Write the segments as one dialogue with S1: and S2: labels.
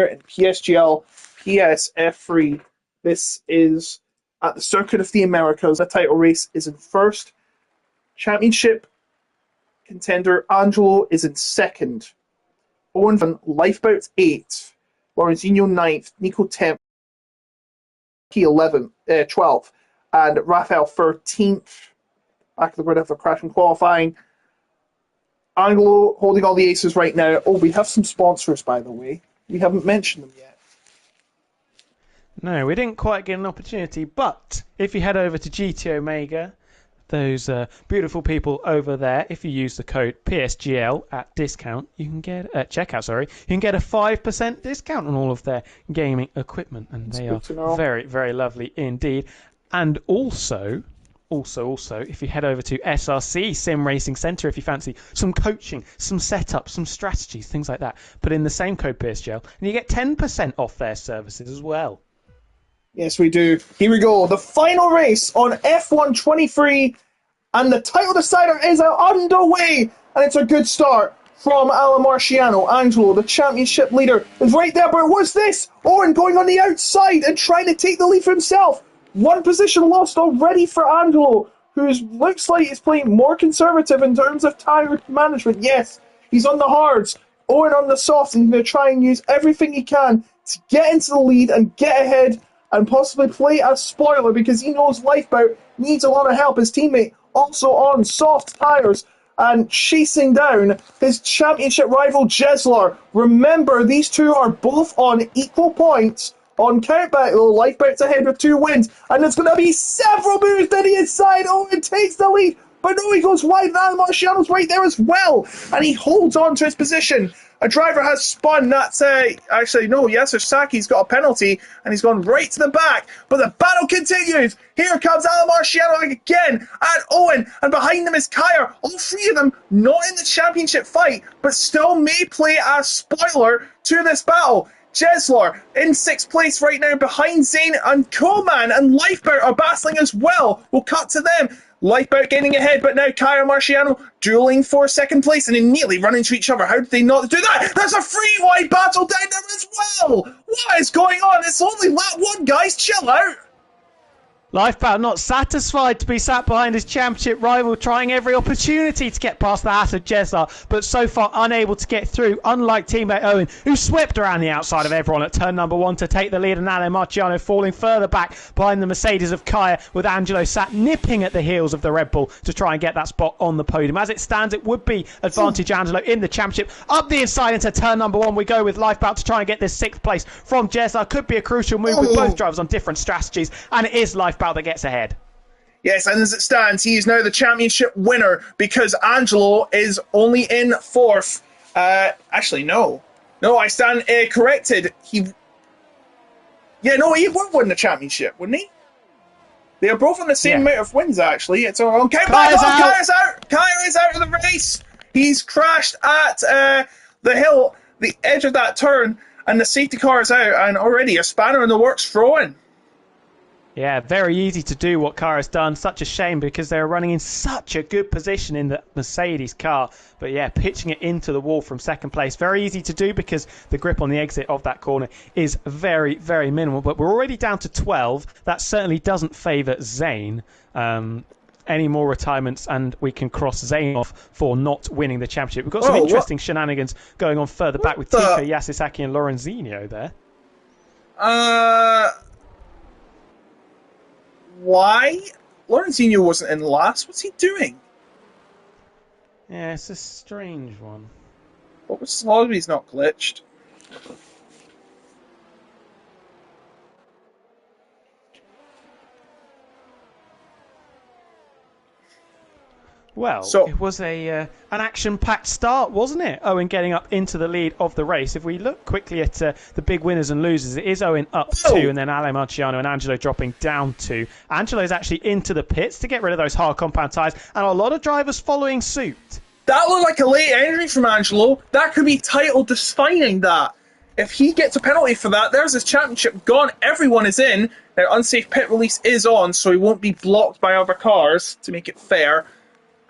S1: in PSGL PSF3. This is at the Circuit of the Americas. The title race is in first. Championship contender Angelo is in second. Owen van Lifeboat's 8th. Lorenzinho 9th. Nico 10th. P 12th. And Raphael 13th. Back of the grid after crash and qualifying. Angelo holding all the aces right now. Oh, we have some sponsors, by the way. We haven't mentioned them yet.
S2: No, we didn't quite get an opportunity, but if you head over to GT Omega, those beautiful people over there, if you use the code PSGL at discount, you can get checkout. Sorry, you can get a 5% discount on all of their gaming equipment, and they are very, very lovely indeed. And also, if you head over to SRC Sim Racing Centre, if you fancy some coaching, some setup, some strategies, things like that, put in the same code PSGL, and you get 10% off their services as well.
S1: Yes, we do. Here we go. The final race on F1 23, and the title decider is underway, and it's a good start from Alan Marciano. Angelo, the championship leader, is right there, but what's this? Owen going on the outside and trying to take the lead for himself. One position lost already for Angelo, who looks like he's playing more conservative in terms of tyre management. Yes, he's on the hards. Owen on the soft, and he's going to try and use everything he can to get into the lead and get ahead and possibly play as spoiler, because he knows Lifeboat needs a lot of help. His teammate also on soft tyres and chasing down his championship rival Jeslar. Remember, these two are both on equal points. On countback, though, Lifeboat's ahead with 2 wins, and there's going to be several moves to the inside. Owen takes the lead, but no, he goes wide, and Marciano's right there as well, and he holds on to his position. A driver has spun. That's actually no. Yasser Saki's got a penalty, and he's gone right to the back. But the battle continues. Here comes Alan Marciano again, and Owen, and behind them is Kyer. All three of them not in the championship fight, but still may play as spoiler to this battle. Jeslar in 6th place right now behind Zane, and Coleman and Lifeboat are battling as well. We'll cut to them. Lifeboat getting ahead, but now Kyer and Marciano dueling for 2nd place and immediately run into each other. How did they not do that? There's a free wide battle down there as well. What is going on? It's only lap 1, guys. Chill out.
S2: Lifeboat not satisfied to be sat behind his championship rival, trying every opportunity to get past the hat of Jeslar, but so far unable to get through, unlike teammate Owen, who swept around the outside of everyone at turn number 1 to take the lead, and Ale Marciano falling further back behind the Mercedes of Kaya, with Angelo sat nipping at the heels of the Red Bull to try and get that spot on the podium. As it stands, it would be advantage Angelo in the championship. Up the inside into turn number 1 we go, with Lifeboat to try and get this 6th place from Jeslar. Could be a crucial move with both drivers on different strategies, and it is Lifeboat that gets ahead.
S1: Yes, and as it stands, he is now the championship winner, because Angelo is only in 4th. Actually, no, I stand corrected. He would win the championship, wouldn't he? They are both on the same amount of wins, actually. It's on Kyer's out. Kyer is out of the race. He's crashed at the hill, the edge of that turn, and the safety car is out, and already a spanner in the works thrown.
S2: Yeah, very easy to do what Kyer has done. Such a shame, because they're running in such a good position in the Mercedes car. But yeah, pitching it into the wall from 2nd place. Very easy to do, because the grip on the exit of that corner is very, very minimal. But we're already down to 12. That certainly doesn't favour Zane. Any more retirements, and we can cross Zane off for not winning the championship. We've got some interesting shenanigans going on further back with Tika, Yasisaki and Lorenzinho there.
S1: Why? Lorenzinho wasn't in last. What's he doing?
S2: Yeah, it's a strange one.
S1: What was Slosby's not glitched?
S2: Well, it was an action-packed start, wasn't it? Owen getting up into the lead of the race. If we look quickly at the big winners and losers, it is Owen up 2, and then Ale Marciano and Angelo dropping down 2. Angelo's actually into the pits to get rid of those hard compound tyres, and a lot of drivers following suit.
S1: That looked like a late entry from Angelo. That could be title defining that. If he gets a penalty for that, there's his championship gone. Everyone is in. Now, unsafe pit release is on, so he won't be blocked by other cars to make it fair.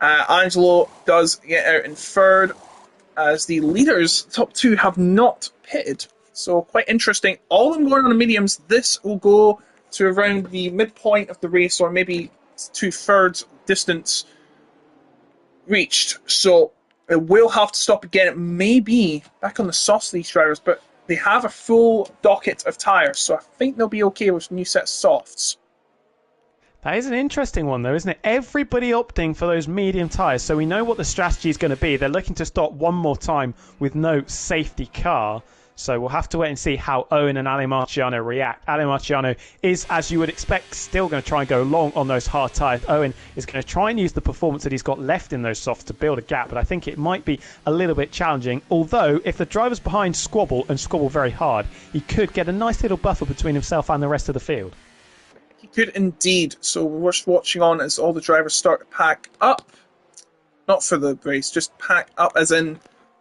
S1: Angelo does get out in 3rd, as the leaders, top 2, have not pitted. So quite interesting. All of them going on the mediums. This will go to around the midpoint of the race, or maybe 2/3 distance reached. So it will have to stop again. It may be back on the softs, these drivers, but they have a full docket of tyres, so I think they'll be okay with a new set of softs.
S2: That is an interesting one, though, isn't it? Everybody opting for those medium tyres, so we know what the strategy is going to be. They're looking to stop one more time with no safety car. So we'll have to wait and see how Owen and Ale Marciano react. Ale Marciano is, as you would expect, still going to try and go long on those hard tyres. Owen is going to try and use the performance that he's got left in those softs to build a gap, but I think it might be a little bit challenging. Although, if the drivers behind squabble and squabble very hard, he could get a nice little buffer between himself and the rest of the field.
S1: He could indeed. So we're just watching on as all the drivers start to pack up. Not for the race, just pack up as in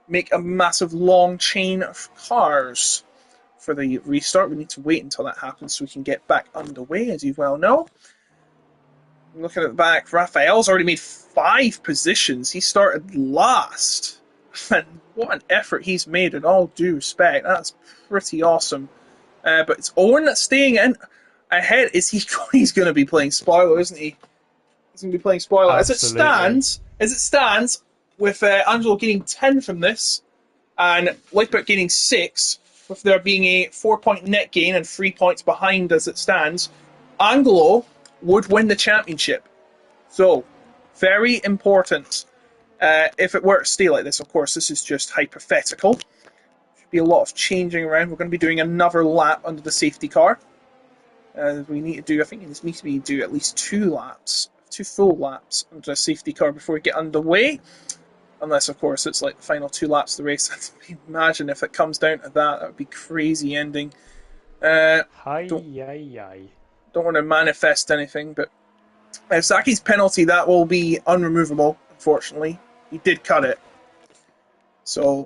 S1: make a massive long chain of cars for the restart. We need to wait until that happens so we can get back underway, as you well know. Looking at the back, Raphael's already made 5 positions. He started last. And what an effort he's made, in all due respect. That's pretty awesome. But it's Owen that's staying in ahead. He's going to be playing spoiler, isn't he? He's going to be playing spoiler.
S2: Absolutely.
S1: As it stands, with Angelo getting 10 from this, and Lifeboat gaining 6, with there being a 4-point net gain and 3 points behind as it stands, Angelo would win the championship. So, very important. If it were to stay like this, of course, this is just hypothetical. Should be a lot of changing around. We're going to be doing another lap under the safety car. We need to do, I think this needs to be do at least 2 full laps under the safety car before we get underway. Unless, of course, it's like the final 2 laps of the race. Imagine if it comes down to that. That would be crazy ending. Don't want to manifest anything, but Saki's penalty, that will be unremovable, unfortunately. He did cut it. So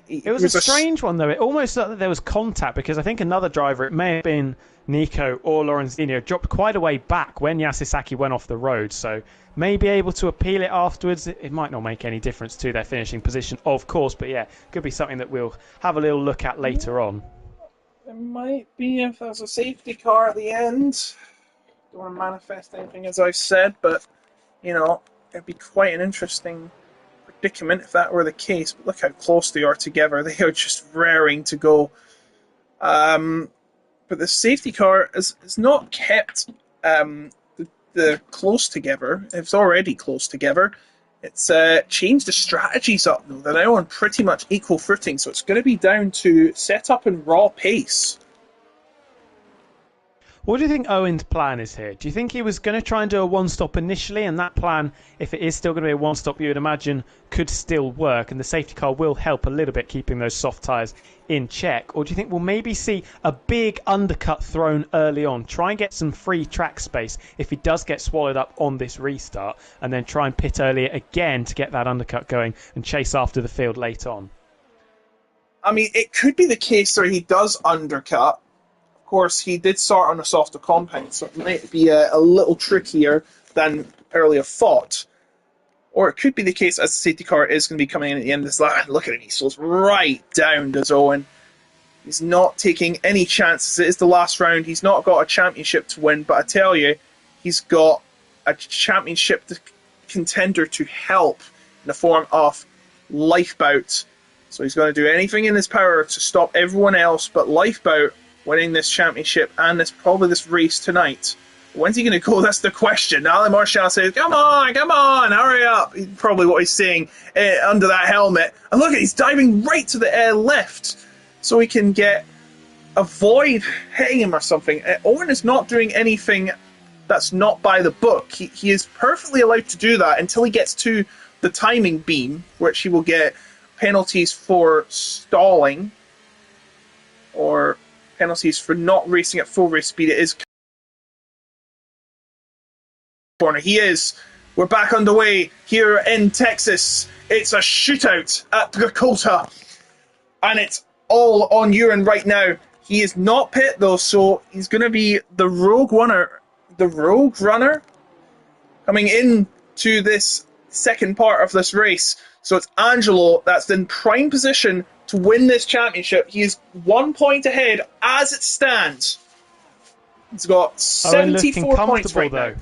S2: it was a strange one, though. It almost looked like there was contact, because I think another driver, it may have been Nico or Lorenzino, dropped quite a way back when Yasisaki went off the road. So may be able to appeal it afterwards. It might not make any difference to their finishing position, of course, but yeah, could be something that we'll have a little look at later on.
S1: It might be if there's a safety car at the end. Don't want to manifest anything, as I've said, but, you know, it'd be quite an interesting predicament if that were the case. But look how close they are together. They are just raring to go. But the safety car is not kept the close together. It's already close together. It's changed the strategies up, though. They're now on pretty much equal footing, so it's going to be down to setup and raw pace.
S2: What do you think Owen's plan is here? Do you think he was going to try and do a one-stop initially, and that plan, if it is still going to be a one-stop, you would imagine could still work, and the safety car will help a little bit keeping those soft tyres in check? Or do you think we'll maybe see a big undercut thrown early on, try and get some free track space if he does get swallowed up on this restart, and then try and pit earlier again to get that undercut going and chase after the field late on?
S1: I mean, it could be the case where he does undercut. Of course, he did start on a softer compound, so it might be a little trickier than earlier thought. Or it could be the case, as the safety car is going to be coming in at the end of this lap. Look at him, he slows right down, does Owen. He's not taking any chances. It is the last round. He's not got a championship to win, but I tell you, he's got a championship contender to help in the form of Lifeboat. So he's going to do anything in his power to stop everyone else but Lifeboat winning this championship and probably this race tonight. When's he going to go? That's the question. Ale Marciano says, come on, hurry up. Probably what he's saying under that helmet. And look, he's diving right to the left so he can avoid hitting him or something. Owen is not doing anything that's not by the book. He is perfectly allowed to do that until he gets to the timing beam, which he will get penalties for stalling or penalties for not racing at full race speed. It is corner. We're back underway here in Texas. It's a shootout at Dakota, and it's all on Ewan right now. He is not pit though, so he's going to be the rogue runner. The rogue runner coming into this second part of this race. So it's Angelo that's in prime position to win this championship. He is 1 point ahead as it stands. He's got 74 points right now.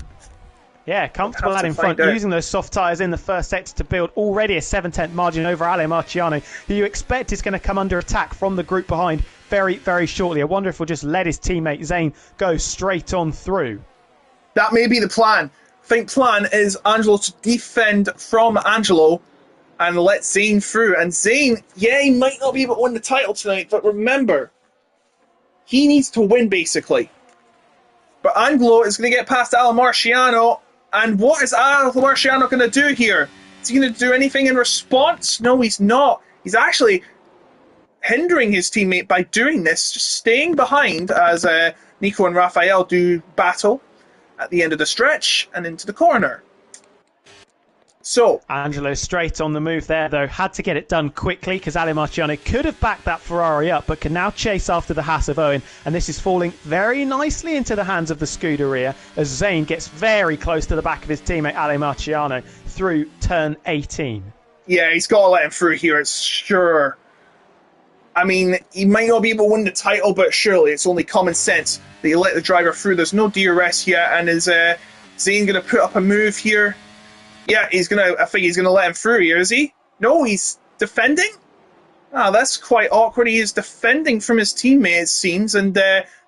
S2: Yeah, comfortable lad in front, using those soft tyres in the first sector to build already a 7/10 margin over Ale Marciano, who you expect is going to come under attack from the group behind very, very shortly. I wonder if we'll just let his teammate Zane go straight on through.
S1: That may be the plan. I think plan is Angelo to defend from Angelo and let Zane through. And Zane, yeah, he might not be able to win the title tonight, but remember, he needs to win basically. But Angelo is going to get past Ale Marciano. And what is Ale Marciano going to do here? Is he going to do anything in response? No, he's not. He's actually hindering his teammate by doing this, just staying behind as Nico and Rafael do battle at the end of the stretch and into the corner. So
S2: Angelo straight on the move there, though. Had to get it done quickly because Ale Marciano could have backed that Ferrari up, but can now chase after the Haas of Owen. And this is falling very nicely into the hands of the Scuderia as Zane gets very close to the back of his teammate Ale Marciano through turn 18.
S1: Yeah, he's got to let him through here, it's sure. I mean, he might not be able to win the title, but surely it's only common sense that you let the driver through. There's no DRS yet, and is Zane going to put up a move here? Yeah, I think he's gonna let him through here, is he? No, he's defending? Ah, that's quite awkward. He is defending from his teammate, it seems, and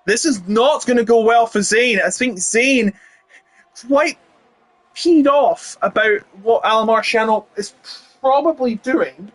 S1: this is not gonna go well for Zane. I think Zane quite peed off about what Ale Marciano is probably doing.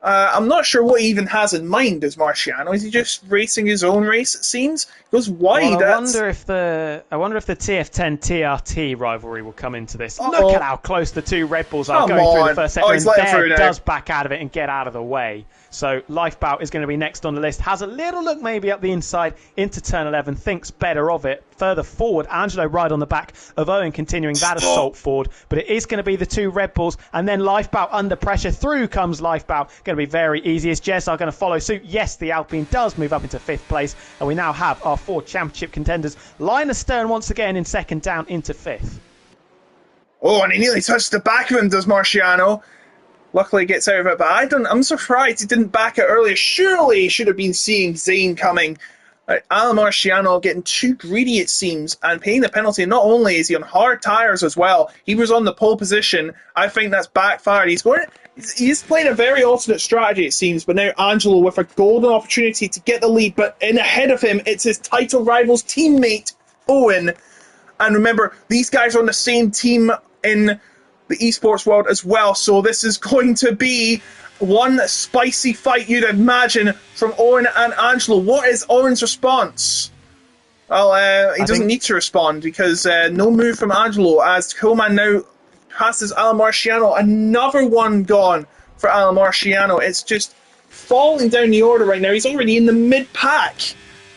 S1: I'm not sure what he even has in mind as Marciano. Is he just racing his own race, it seems? He goes wide.
S2: Well, I wonder if the TF10 TRT rivalry will come into this. Look at how close the two Red Bulls are going through the first sector, and Bear does back out of it and get out of the way. So Lifebout is going to be next on the list. Has a little look maybe up the inside into turn 11. Thinks better of it. Further forward, Angelo right on the back of Owen, continuing that assault forward. But it is going to be the two Red Bulls. And then Lifebout under pressure. Through comes Lifebout. Going to be very easy. Is Jezza going to follow suit? Yes, the Alpine does move up into 5th place. And we now have our 4 championship contenders. Line astern once again in 2nd, down into 5th.
S1: Oh, and he nearly touched the back of him, does Marciano. Luckily gets out of it, but I'm surprised he didn't back it earlier. Surely he should have been seeing Zane coming. Ale Marciano getting too greedy, it seems, and paying the penalty. Not only is he on hard tyres as well, he was on the pole position. I think that's backfired. He's playing a very alternate strategy, it seems, but now Angelo with a golden opportunity to get the lead, but in ahead of him, it's his title rival's teammate, Owen. And remember, these guys are on the same team in the esports world as well, so this is going to be one spicy fight, you'd imagine, from Owen and Angelo. What is Owen's response? Well, he doesn't need to respond because no move from Angelo as Coleman now passes Ale Marciano. Another one gone for Ale Marciano. It's just falling down the order right now. He's already in the mid-pack.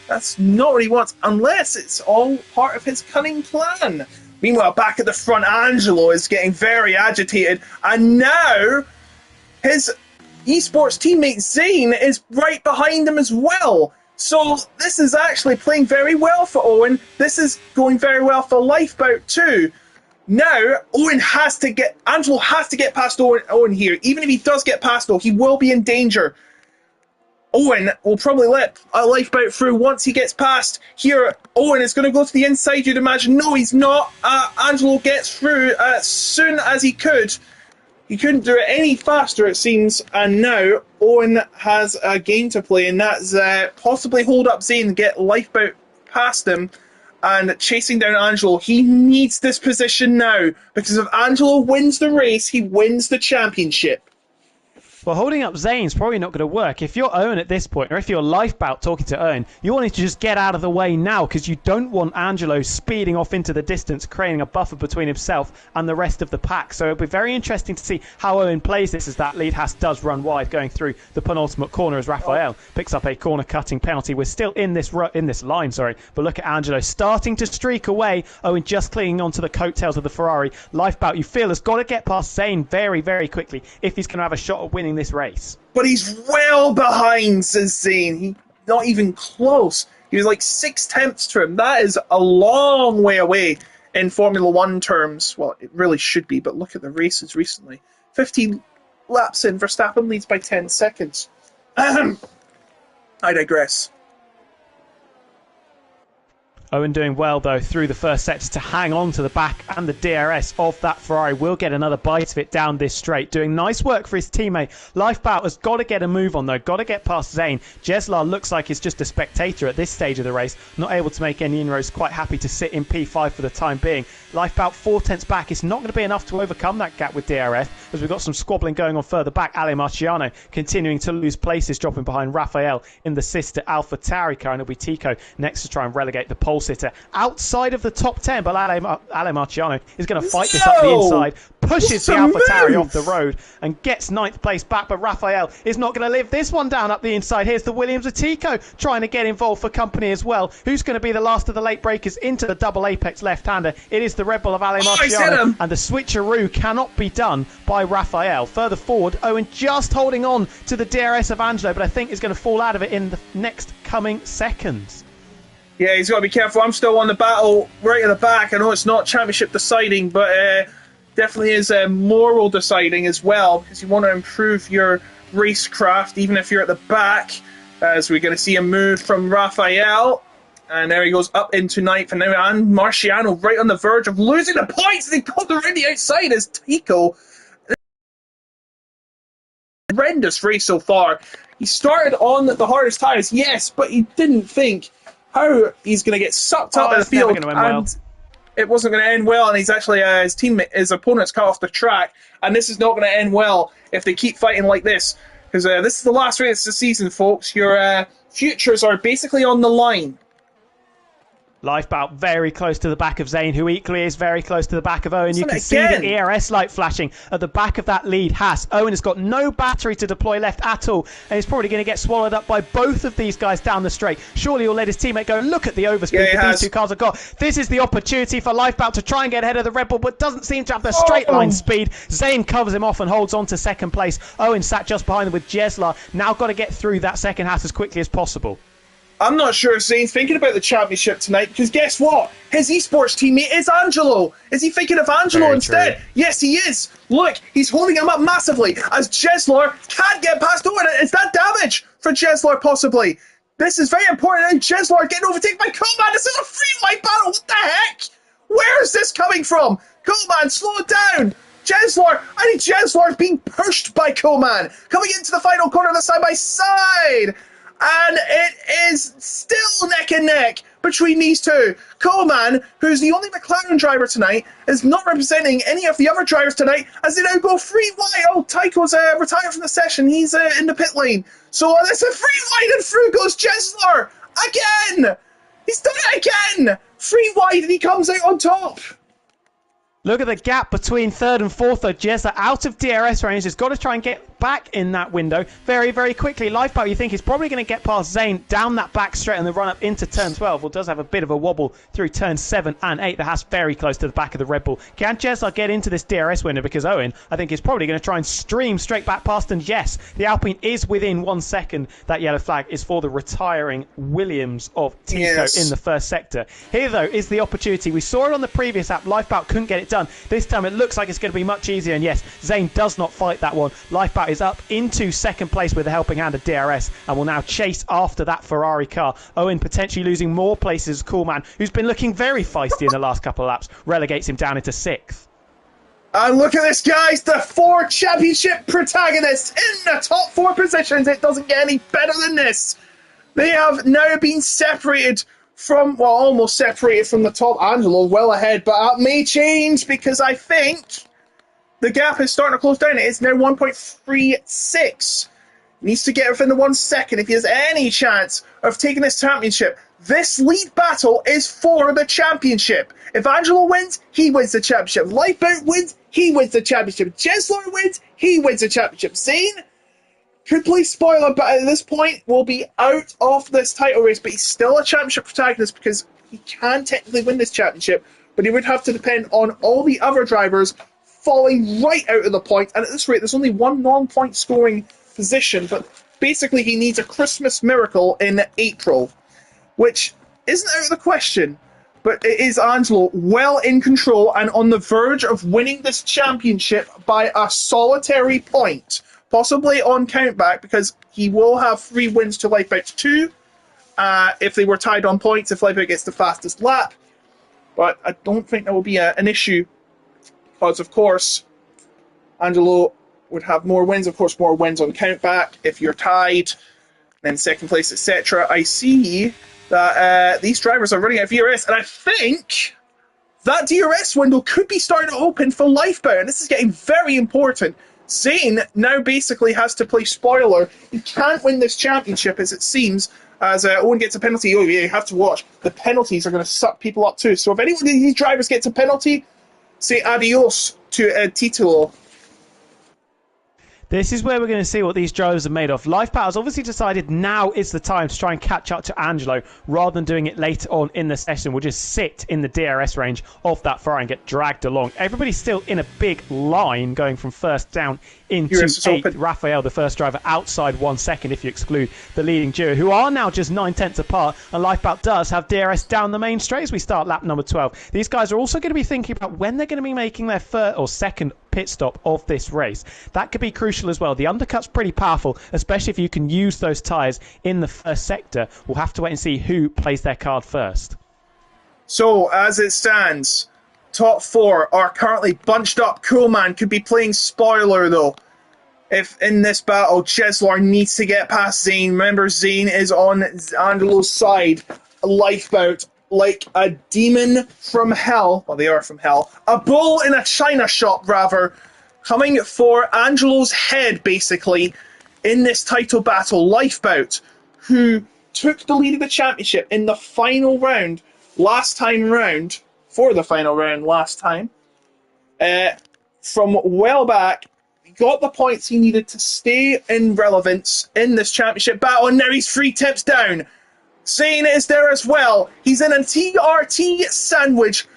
S1: That's not what he wants, unless it's all part of his cunning plan. Meanwhile, back at the front, Angelo is getting very agitated, and now his esports teammate Zane is right behind him as well. So this is actually playing very well for Owen. This is going very well for Lifeboat too. Now, Angelo has to get past Owen here. Even if he does get past, though, he will be in danger. Owen will probably let a Lifeboat through once he gets past. Here, Owen is going to go to the inside, you'd imagine. No, he's not. Angelo gets through as soon as he could. He couldn't do it any faster, it seems. And now, Owen has a game to play, and that's possibly hold up Zane and get Lifeboat past him. And chasing down Angelo, he needs this position now. Because if Angelo wins the race, he wins the championship.
S2: Well, holding up Zane's probably not going to work. If you're Owen at this point, or if you're Lifebout talking to Owen, you want him to just get out of the way now because you don't want Angelo speeding off into the distance, creating a buffer between himself and the rest of the pack. So it'll be very interesting to see how Owen plays this as that lead Haas does run wide going through the penultimate corner as Rafael picks up a corner-cutting penalty. We're still in this line, but look at Angelo starting to streak away. Owen just clinging onto the coattails of the Ferrari. Lifebout, you feel, has got to get past Zane very, very quickly if he's going to have a shot at winning this race.
S1: But he's well behind, says Zane. He's not even close. He was like 6/10 to him. That is a long way away in Formula 1 terms. Well, it really should be, but look at the races recently. 15 laps in, Verstappen leads by 10 seconds. I digress.
S2: Owen doing well, though, through the first sector to hang on to the back and the DRS of that Ferrari. Will get another bite of it down this straight. Doing nice work for his teammate. Lifebout has got to get a move on, though. Got to get past Zane. Jeslar looks like he's just a spectator at this stage of the race. Not able to make any inroads. Quite happy to sit in P5 for the time being. Lifebout 4/10 back. It's not going to be enough to overcome that gap with DRS, as we've got some squabbling going on further back. Ale Marciano continuing to lose places, dropping behind Rafael in the sister Alpha Tauri car, and it'll be Tico next to try and relegate the pole sitter outside of the top 10. But Ale Marciano is going to fight this up the inside, pushes the Alpha Tauri off the road and gets 9th place back. But Rafael is not going to live this one down up the inside. Here's the Williams of Tico trying to get involved for company as well. Who's going to be the last of the late breakers into the double apex left-hander? It is the Red Bull of Ale Marciano, and the switcheroo cannot be done by Rafael. Further forward, Owen just holding on to the DRS of Angelo, but I think is going to fall out of it in the next coming seconds.
S1: Yeah, he's got to be careful. I'm still on the battle right at the back. I know it's not championship deciding, but definitely is moral deciding as well, because you want to improve your racecraft even if you're at the back, as we're going to see a move from Rafael. And there he goes up into 9th, and now Marciano right on the verge of losing the points. They pulled around the outside as Tico. Horrendous race so far. He started on the hardest tyres, yes, but he didn't think how he's going to get sucked up in the field, and it wasn't going to end well. And he's actually his opponent's cut off the track, and this is not going to end well if they keep fighting like this, because this is the last race of the season, folks. Your futures are basically on the line.
S2: Lifebout very close to the back of Zane, who equally is very close to the back of Owen. You can see the ERS light flashing at the back of that lead Haas. Owen has got no battery to deploy left at all, and he's probably going to get swallowed up by both of these guys down the straight. Surely he'll let his teammate go. Look at the overspeed that these two cars have got. This is the opportunity for Lifebout to try and get ahead of the Red Bull, but doesn't seem to have the straight line speed. Zane covers him off and holds on to second place. Owen sat just behind him with Jeslar. Now got to get through that second Haas as quickly as possible.
S1: I'm not sure if Zane's thinking about the championship tonight, because guess what? His esports teammate is Angelo. Is he thinking of Angelo instead? True. Yes, he is. Look, he's holding him up massively as Jeslar can't get past Owen. Is that damage for Jeslar possibly? This is very important, and Jeslar getting overtaken by Coleman. This is a free white battle. What the heck? Where is this coming from? Coleman, slow it down. Jeslar, I think Jeslar is being pushed by Coleman. Coming into the final corner of the side-by-side. And it is still neck and neck between these two. Coleman, who's the only McLaren driver tonight, is not representing any of the other drivers tonight, as they now go free wide. Oh, Tycho's retired from the session. He's in the pit lane. So it's a free wide, and through goes Jeslar again. He's done it again. Free wide, and he comes out on top.
S2: Look at the gap between third and fourth, though. Jeslar out of DRS range. Has got to try and get back in that window very, very quickly. Lifeboat, you think he's probably going to get past Zane down that back straight and then run up into turn 12. Well, does have a bit of a wobble through turn 7 and 8. The Haas very close to the back of the Red Bull. Can Jeslar get into this DRS window? Because Owen, I think, is probably going to try and stream straight back past. And yes, the Alpine is within 1 second. That yellow flag is for the retiring Williams of Tico in the first sector. Here, though, is the opportunity. We saw it on the previous app. Lifeboat couldn't get it done. This time it looks like it's going to be much easier, and yes, Zane does not fight that one. Lifeboat is up into second place with a helping hand of DRS and will now chase after that Ferrari car. Owen potentially losing more places as Coolman, who's been looking very feisty in the last couple of laps, relegates him down into 6th.
S1: And look at this, guys, the 4 championship protagonists in the top 4 positions. It doesn't get any better than this. They have now been separated from, well, almost separated from the top. Angelo well ahead, but that may change, because I think the gap is starting to close down. It's now 1.36. Needs to get within the 1 second if he has any chance of taking this championship. This lead battle is for the championship. If Angelo wins, he wins the championship. Lifeboat wins, he wins the championship. Jeslar wins, he wins the championship. Zane could play spoiler, but at this point will be out of this title race, but he's still a championship protagonist, because he can technically win this championship, but he would have to depend on all the other drivers falling right out of the point. And at this rate, there's only one non-point scoring position, but basically he needs a Christmas miracle in April, which isn't out of the question, but it is Angelo well in control and on the verge of winning this championship by a solitary point. possibly on countback, because he will have 3 wins to Lifebout's 2 if they were tied on points, if Lifebout gets the fastest lap. But I don't think that will be an issue, because, of course, Angelo would have more wins, of course, more wins on countback if you're tied, then second place, etc. I see that these drivers are running out of DRS, and I think that DRS window could be starting to open for Lifebout, and this is getting very important. Zane now basically has to play spoiler. He can't win this championship, as it seems, as Owen gets a penalty. Oh, yeah, you have to watch. The penalties are going to suck people up too. So if any of these drivers gets a penalty, say adios to Titulo.
S2: This is where we're going to see what these drivers are made of. Lifebout has obviously decided now is the time to try and catch up to Angelo rather than doing it later on in the session. We'll just sit in the DRS range of that Ferrari and get dragged along. Everybody's still in a big line going from first down into 8th. Raphael, the first driver, outside 1 second if you exclude the leading duo, who are now just 9/10 apart. And Lifebout does have DRS down the main straight as we start lap number 12. These guys are also going to be thinking about when they're going to be making their third or second pit stop of this race. That could be crucial as well. The undercut's pretty powerful, especially if you can use those tyres in the first sector. We'll have to wait and see who plays their card first.
S1: So, as it stands, top 4 are currently bunched up. Coolman could be playing spoiler, though. If in this battle, Cheslar needs to get past Zane. Remember, Zane is on Angelo's side. Lifebout, like a demon from hell. Well, they are from hell. A bull in a china shop, rather. Coming for Angelo's head, basically, in this title battle. Lifebout, who took the lead of the championship in the final round last time round, for the final round last time, from well back, got the points he needed to stay in relevance in this championship battle, and now he's 3 tips down. Zane is there as well. He's in a TRT sandwich.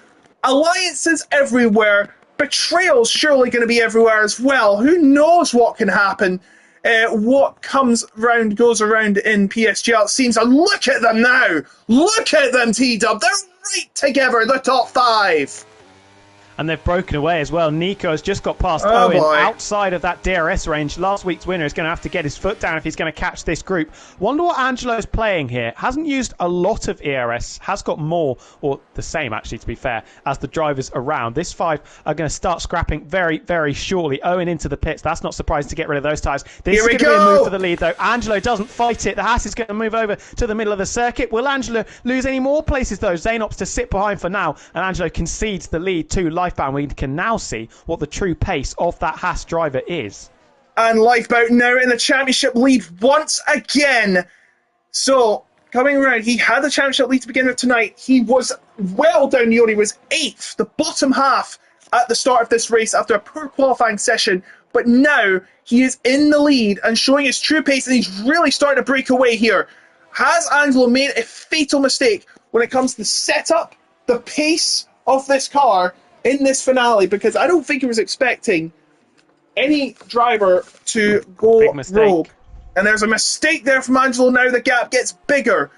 S1: Alliances everywhere. Betrayal's surely going to be everywhere as well. Who knows what can happen? What comes round goes around in PSGL, it seems. And look at them now. Look at them, T-Dub. They're right together, the top 5.
S2: And they've broken away as well. Nico has just got past Owen outside of that DRS range. Last week's winner is going to have to get his foot down if he's going to catch this group. Wonder what Angelo's playing here. Hasn't used a lot of ERS. Has got more, or the same actually to be fair, as the drivers around. This 5 are going to start scrapping very, very shortly. Owen into the pits. That's not surprising to get rid of those tyres. This is going to be a move for the lead though. Angelo doesn't fight it. The Haas is going to move over to the middle of the circuit. Will Angelo lose any more places though? Zane opts to sit behind for now, and Angelo concedes the lead to Lifebound. We can now see what the true pace of that Haas driver is.
S1: And Lifebout now in the championship lead once again. So, coming around, he had the championship lead to begin with tonight. He was well down the road. He was 8th, the bottom half at the start of this race after a poor qualifying session. But now he is in the lead and showing his true pace, and he's really starting to break away here. Has Angelo made a fatal mistake when it comes to the setup, the pace of this car in this finale? Because I don't think he was expecting any driver to go rogue. And there's a mistake there from Angelo. Now the gap gets bigger.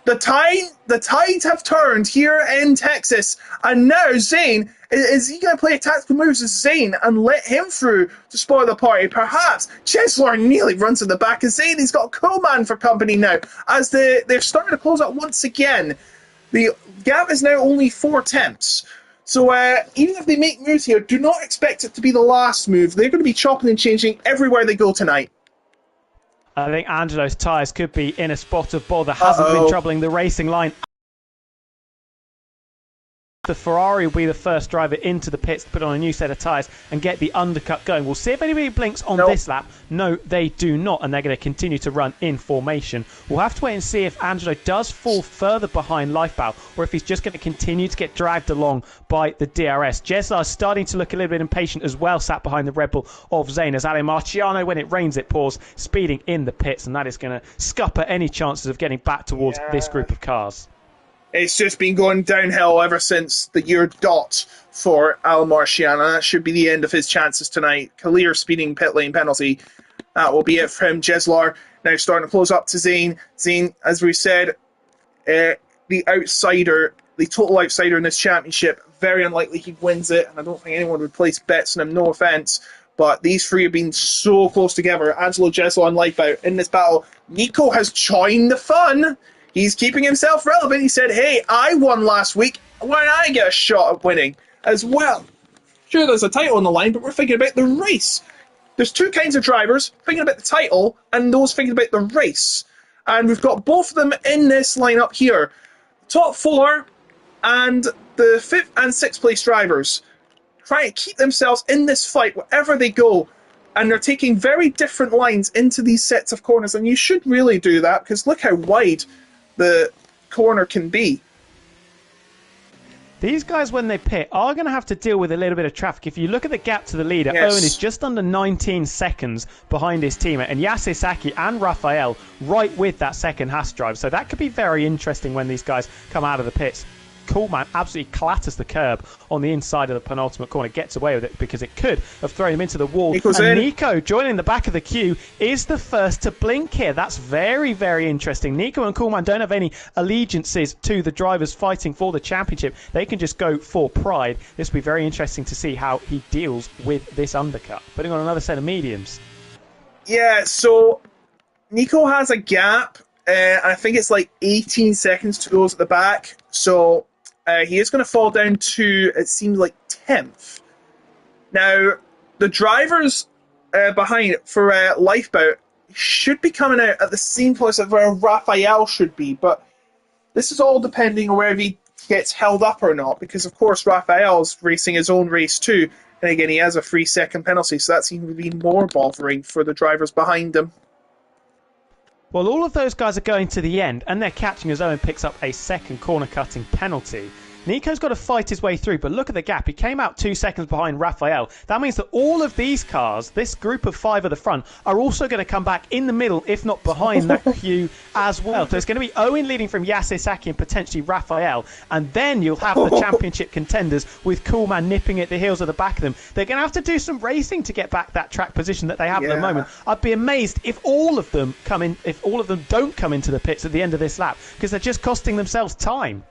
S1: The tides have turned here in Texas. And now Zane, is he going to play tactical moves as Zane and let him through to spoil the party? Perhaps. Cheslar nearly runs in the back of Zane. He's got Coleman for company now, as they're starting to close out once again. The gap is now only 4 tenths. So even if they make moves here, do not expect it to be the last move. They're going to be chopping and changing everywhere they go tonight.
S2: I think Angelo's tyres could be in a spot of bother. Hasn't been troubling the racing line. The Ferrari will be the first driver into the pits to put on a new set of tyres and get the undercut going. We'll see if anybody blinks on this lap. No, they do not, and they're going to continue to run in formation. We'll have to wait and see if Angelo does fall further behind Lifebout, or if he's just going to continue to get dragged along by the DRS. Jeslar is starting to look a little bit impatient as well, sat behind the Red Bull of Zane, as Ale Marciano, when it rains it pours, speeding in the pits, and that is going to scupper any chances of getting back towards this group of cars.
S1: It's just been going downhill ever since the year dot for Al Marciano. That should be the end of his chances tonight. Kalir speeding pit lane penalty. That will be it for him. Jeslar now starting to close up to Zane. Zane, as we said, the outsider, the total outsider in this championship. Very unlikely he wins it, and I don't think anyone would place bets on him, no offence. But these three have been so close together. Angelo, Jeslo, and Lifebout in this battle. Nico has joined the fun. He's keeping himself relevant. He said, hey, I won last week. Why don't I get a shot at winning as well? Sure, there's a title on the line, but we're thinking about the race. There's two kinds of drivers, thinking about the title, and those thinking about the race. And we've got both of them in this lineup here. Top four and the 5th and 6th place drivers trying to keep themselves in this fight wherever they go. And they're taking very different lines into these sets of corners. And you should really do that, because look how wide the corner can be.
S2: These guys, when they pit, are going to have to deal with a little bit of traffic. If you look at the gap to the leader,
S1: Yes.
S2: Owen is just under 19 seconds behind his teammate, and Yase Saki and Raphael right with that second Haas drive. So that could be very interesting when these guys come out of the pits. Coolman absolutely clatters the curb on the inside of the penultimate corner, gets away with it because it could have thrown him into the wall.
S1: Nico's
S2: and
S1: in.
S2: Nico, joining the back of the queue, is the first to blink here. That's very, very interesting. Nico and Coolman don't have any allegiances to the drivers fighting for the championship. They can just go for pride. This will be very interesting to see how he deals with this undercut. Putting on another set of mediums.
S1: Yeah, so Nico has a gap. I think it's like 18 seconds to go at the back. So he is going to fall down to, it seems like, 10th. Now, the drivers behind for Lifebout should be coming out at the same place as where Raphael should be. But this is all depending on whether he gets held up or not. Because, of course, Raphael's racing his own race too. And again, he has a 3-second penalty. So that seems to be more bothering for the drivers behind him.
S2: Well, all of those guys are going to the end, and they're catching as Owen picks up a second corner-cutting penalty. Nico's got to fight his way through, but look at the gap. He came out 2 seconds behind Raphael. That means that all of these cars, this group of 5 at the front, are also going to come back in the middle, if not behind that queue as well. So it's going to be Owen leading from Yase Saki and potentially Raphael, and then you'll have the championship contenders with Coolman nipping at the heels of the back of them. They're going to have to do some racing to get back that track position that they have at the moment. I'd be amazed if all of them don't come into the pits at the end of this lap, because they're just costing themselves time.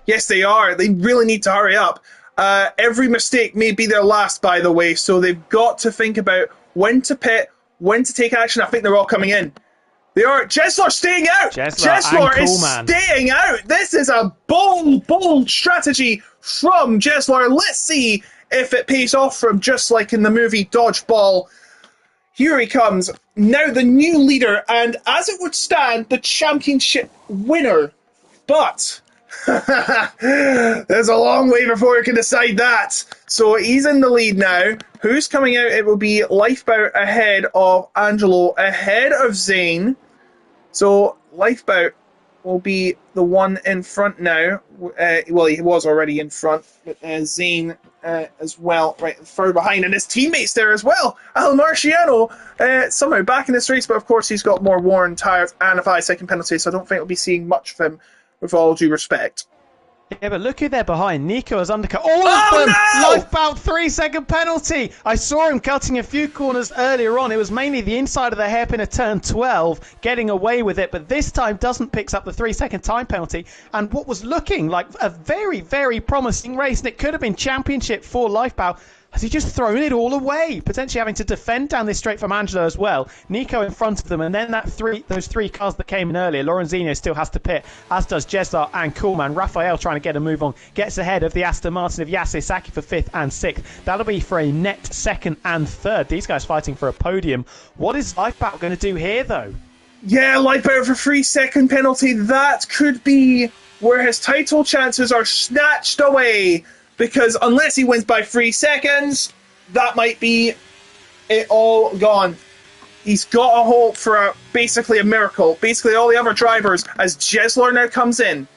S1: Yes, they are. They really need to hurry up. Every mistake may be their last, by the way, so they've got to think about when to pit, when to take action. I think they're all coming in. They are. Jesler staying out. Jesler is staying out. This is a bold strategy from Jesler. Let's see if it pays off for him, just like in the movie Dodgeball. Here he comes. Now the new leader, and as it would stand, the championship winner. But there's a long way before we can decide that. So he's in the lead now. Who's coming out? It will be Lifebout ahead of Angelo, ahead of Zane. So Lifebout will be the one in front now. Well, he was already in front, but Zane as well, right further behind, and his teammates there as well. Al Marciano somehow back in this race, but of course he's got more worn tyres and a 5-second penalty, so I don't think we'll be seeing much of him, with all due respect.
S2: Yeah, but look who they're behind. Nico has undercut all of them.
S1: No!
S2: Lifebout 3-second penalty. I saw him cutting a few corners earlier on. It was mainly the inside of the hairpin at turn 12, getting away with it, but this time doesn't pick up the 3-second time penalty. And what was looking like a very, very promising race, and it could have been championship for Lifebout, has he just thrown it all away, potentially having to defend down this straight from Angelo as well. Nico in front of them, and then those three cars that came in earlier. Lorenzino still has to pit, as does Jesler and Coolman. Raphael trying to get a move on, gets ahead of the Aston Martin of Yase Saki for 5th and 6th. That'll be for a net 2nd and 3rd. These guys fighting for a podium. What is Lifebout going to do here, though?
S1: Yeah, Lifebout for 3-second penalty. That could be where his title chances are snatched away. Because unless he wins by 3 seconds, that might be it all gone. He's got a hope for basically a miracle. Basically all the other drivers, as Jesler now comes in.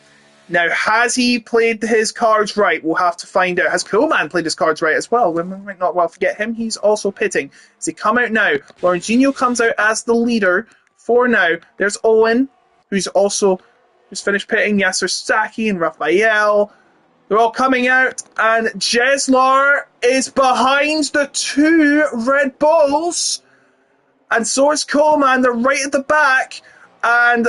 S1: Now, has he played his cards right? We'll have to find out. Has Coolman played his cards right as well? We might not well forget him. He's also pitting. As he come out now, Lorenzino comes out as the leader for now. There's Owen, who's also just finished pitting. Yasser Saki and Raphael. They're all coming out, and Jesler is behind the 2 Red Bulls, and so is Coleman. They're right at the back, and,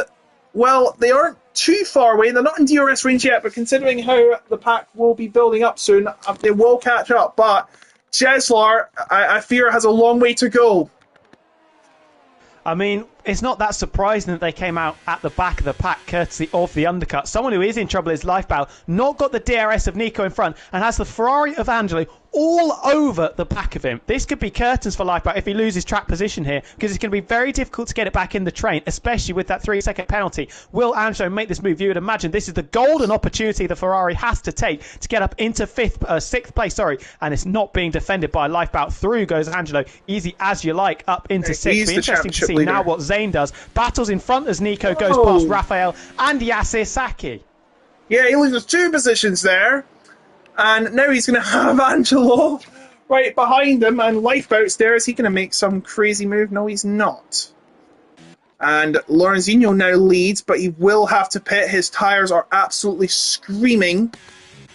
S1: well, they aren't too far away. They're not in DRS range yet, but considering how the pack will be building up soon, they will catch up. But Jeslar, I fear, has a long way to go.
S2: I mean, it's not that surprising that they came out at the back of the pack courtesy of the undercut. Someone who is in trouble is Lifebow, not got the DRS of Nico in front, and has the Ferrari of Angelo all over the back of him. This could be curtains for Lifebow if he loses track position here, because it's going to be very difficult to get it back in the train, especially with that 3-second penalty. Will Angelo make this move? You would imagine this is the golden opportunity the Ferrari has to take to get up into sixth place, and it's not being defended by Lifebow. Through goes Angelo, easy as you like, up into sixth. Be interesting to see
S1: leader.
S2: Now what Zane does. Battles in front as Nico goes past Raphael and Yasir Saki.
S1: Yeah, he loses 2 positions there. And now he's going to have Angelo right behind him, and Lifeboat's there. Is he going to make some crazy move? No, he's not. And Lorenzino now leads, but he will have to pit. His tyres are absolutely screaming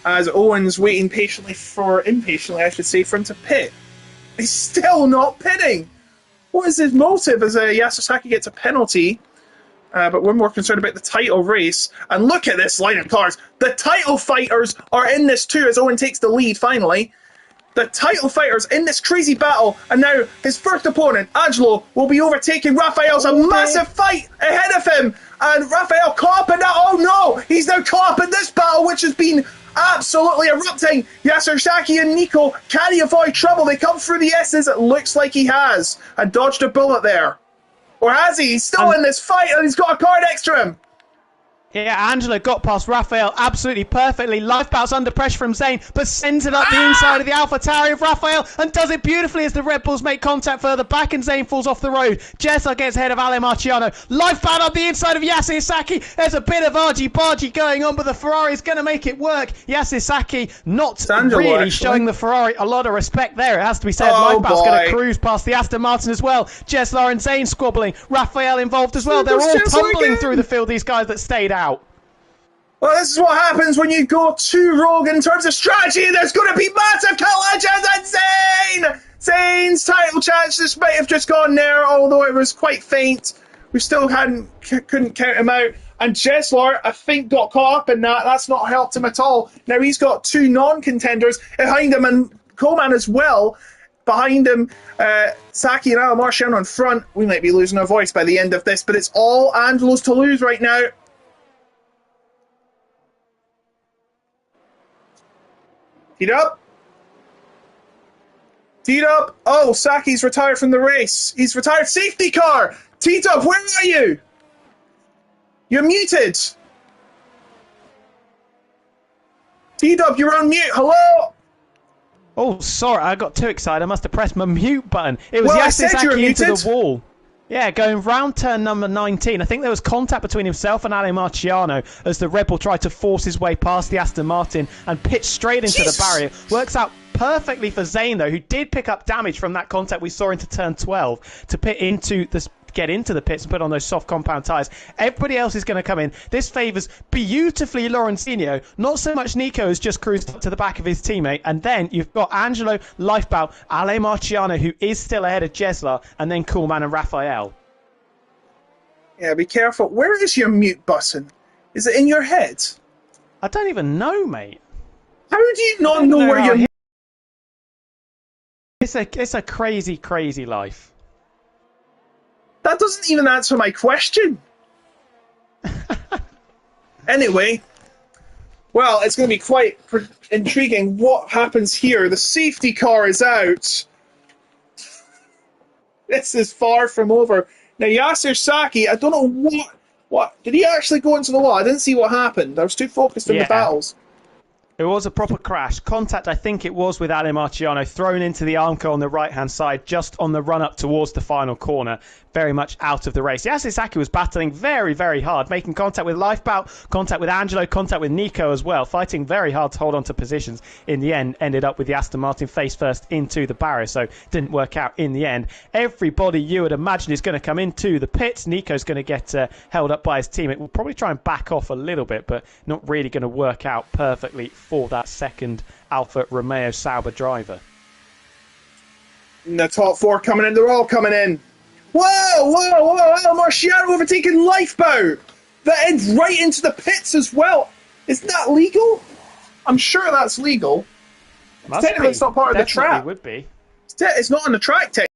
S1: as Owen's waiting impatiently, I should say, for him to pit. He's still not pitting. What is his motive as Yasasaki gets a penalty? But we're more concerned about the title race. And look at this line of cars. The title fighters are in this too, as Owen takes the lead finally. The title fighters in this crazy battle. And now his first opponent, Angelo, will be overtaking Raphael's a massive fight ahead of him. And Raphael caught up in that. Oh no! He's now caught up in this battle, which has been absolutely erupting. Yasir Saki and Nico, can he avoid trouble? They come through the S's. It looks like he has. And dodged a bullet there. Or has he? He's still in this fight and he's got a car next to him.
S2: Yeah, Angelo got past Raphael absolutely perfectly. Lifebout's under pressure from Zane, but sends it up the inside of the AlphaTauri of Raphael and does it beautifully as the Red Bulls make contact further back and Zane falls off the road. Jessa gets ahead of Ale Marciano. Lifebout up the inside of Yasir Saki. There's a bit of argy-bargy going on, but the Ferrari's going to make it work. Yasir Saki not really showing the Ferrari a lot of respect there. It has to be said. Lifebout's going to cruise past the Aston Martin as well. Jeslar and Zane squabbling. Raphael involved as well. They're all tumbling through the field, these guys that stayed out.
S1: Well, this is what happens when you go too rogue in terms of strategy. There's going to be massive collisions and Zane! Zane's title chances might have just gone there, although it was quite faint. We still couldn't count him out. And Jeslar, I think, got caught up in that. That's not helped him at all. Now he's got 2 non-contenders behind him and Coleman as well. Behind him, Saki and Ale Marciano in front. We might be losing our voice by the end of this, but it's all Angelo's to lose right now. Teed up. Teed up. Oh, Saki's retired from the race. He's retired. Safety car. Teed up. Where are you? You're muted. Teed up. You're on mute. Hello?
S2: Oh, sorry. I got too excited. I must have pressed my mute button. It was Yasir Saki into the wall. Yeah, going round turn number 19. I think there was contact between himself and Ale Marciano as the Red Bull tried to force his way past the Aston Martin and pitch straight into the barrier. Works out perfectly for Zane, though, who did pick up damage from that contact we saw into turn 12 to get into the pits and put on those soft compound tyres. Everybody else is going to come in. This favours beautifully Lorenzino. Not so much Nico has just cruised up to the back of his teammate. And then you've got Angelo, Lifebout, Ale Marciano, who is still ahead of Jeslar, and then Coolman and Raphael.
S1: Yeah, be careful. Where is your mute button? Is it in your head?
S2: I don't even know, mate.
S1: How do you not know where your...
S2: It's a crazy, crazy life.
S1: That doesn't even answer my question. Anyway, well, it's going to be quite intriguing what happens here. The safety car is out. This is far from over. Now, Yasir Saki, I don't know what... Did he actually go into the wall? I didn't see what happened. I was too focused on the battles.
S2: It was a proper crash. Contact, I think it was, with Ale Marciano, thrown into the Armco on the right-hand side, just on the run-up towards the final corner. Very much out of the race. Yasir Saki was battling very, very hard, making contact with Lifebout, contact with Angelo, contact with Nico as well, fighting very hard to hold on to positions. In the end, ended up with the Aston Martin face first into the barrier, so didn't work out in the end. Everybody you would imagine is going to come into the pits. Nico's going to get held up by his teammate. We'll probably try and back off a little bit, but not really going to work out perfectly for that second Alfa Romeo Sauber driver.
S1: And the top 4 coming in. They're all coming in. Whoa! Ale Marciano overtaking Lifeboat. That ends right into the pits as well. Isn't that legal? I'm sure that's legal.
S2: Must
S1: Technically,
S2: be.
S1: it's not part of the
S2: Definitely
S1: trap.
S2: would be.
S1: It's not on the track, technically.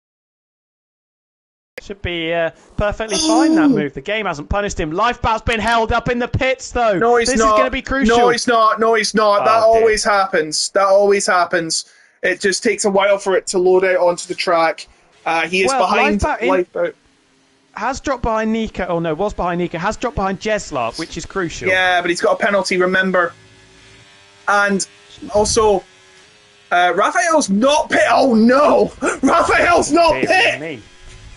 S2: Should be perfectly fine, that move. The game hasn't punished him. Lifeboat's been held up in the pits, though.
S1: No, he's
S2: this
S1: not.
S2: is going to be crucial.
S1: No, he's not. No, he's not. That
S2: Oh, dear.
S1: always happens. That always happens. It just takes a while for it to load out onto the track. He is behind Lifeboat.
S2: Has dropped behind Nika. Oh, no, was behind Nika. Has dropped behind Jeslar, which is crucial.
S1: Yeah, but he's got a penalty, remember. And also, Raphael's not pit. Oh, no. Raphael's not pit.
S2: Me.